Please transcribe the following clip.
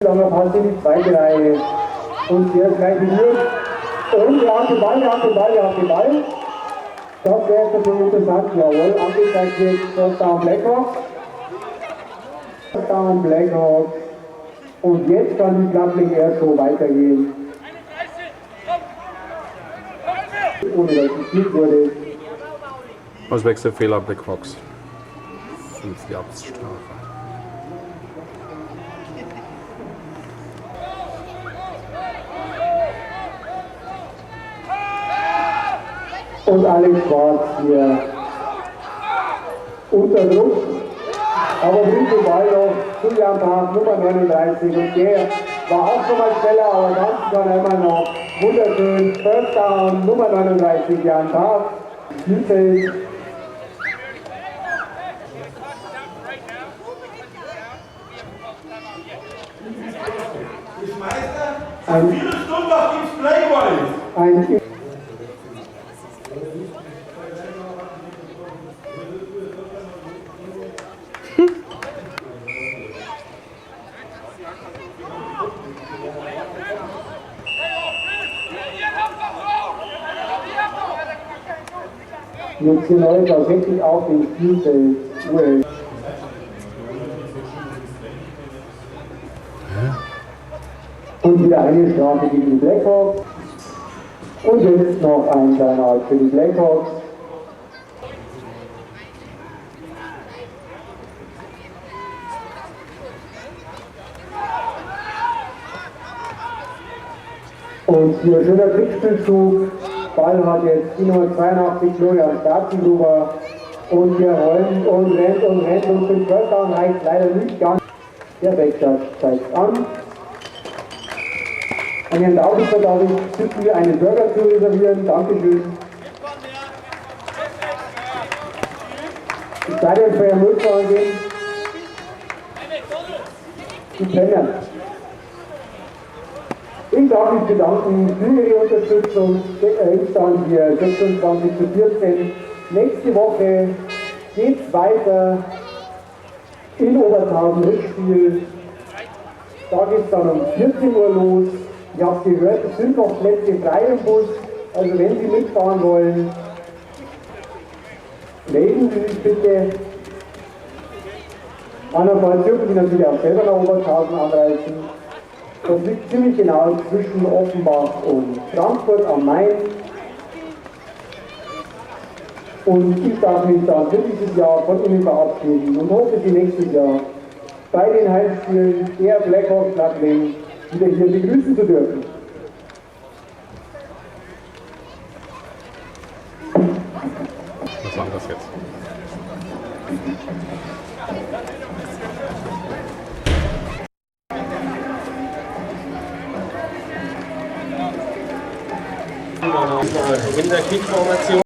Langer Pass in die zweite Reihe. Und der ist gleich berührt. Und er hat den Ball, er hat den Ball, er hat den Ball. Das wäre jetzt natürlich interessant. Jawohl, angezeigt wird First Down Blackhawks. First Down Blackhawks. Und jetzt kann die Plattling erst so weitergehen. Ohne dass gespielt wurde. Auswechselfehler Blackhawks. 5 Yards Strafe. Und Alex Schwarz hier unter Druck, aber bringt den Ball noch zu Jan Park, Nummer 39, und der war auch schon mal schneller, aber ganz kann immer noch wunderschön. First Down, Nummer 39, Jan Park, Spielfeld. Jetzt hier neu tatsächlich auf dem Spielfeld. Und wieder eine Strafe gegen die Blackhawks. Und jetzt noch ein Timeout für die Blackhawks. Und hier schöner Trickspielzug. Ball hat jetzt die Nummer 82 Florian Staatsenhuber. Und wir rollen und rennt und den First Down reicht leider nicht ganz. Der Backjudge zeigt an. An Herrn Daubitzer darf ich bitten, einen Burger zu reservieren. Dankeschön. Die Stadion für Herrn Müllfahren gehen. Die Penner. Ich darf mich bedanken für Ihre Unterstützung. Stand hier 26:14. Nächste Woche geht es weiter in Obertshausen Rückspiel. Da geht es dann um 14 Uhr los. Ich habe gehört, es sind noch Plätze frei im Bus. Also wenn Sie mitfahren wollen, melden Sie sich bitte. Andernfalls dürfen Sie natürlich auch selber nach Obertshausen anreisen. Das liegt ziemlich genau zwischen Offenbach und Frankfurt am Main. Und ich darf mich dann für dieses Jahr von Ihnen verabschieden und hoffe, Sie nächstes Jahr bei den Heimspielen der Blackhawks Plattling wieder hier begrüßen zu dürfen. Was war das jetzt? In der Kickformation.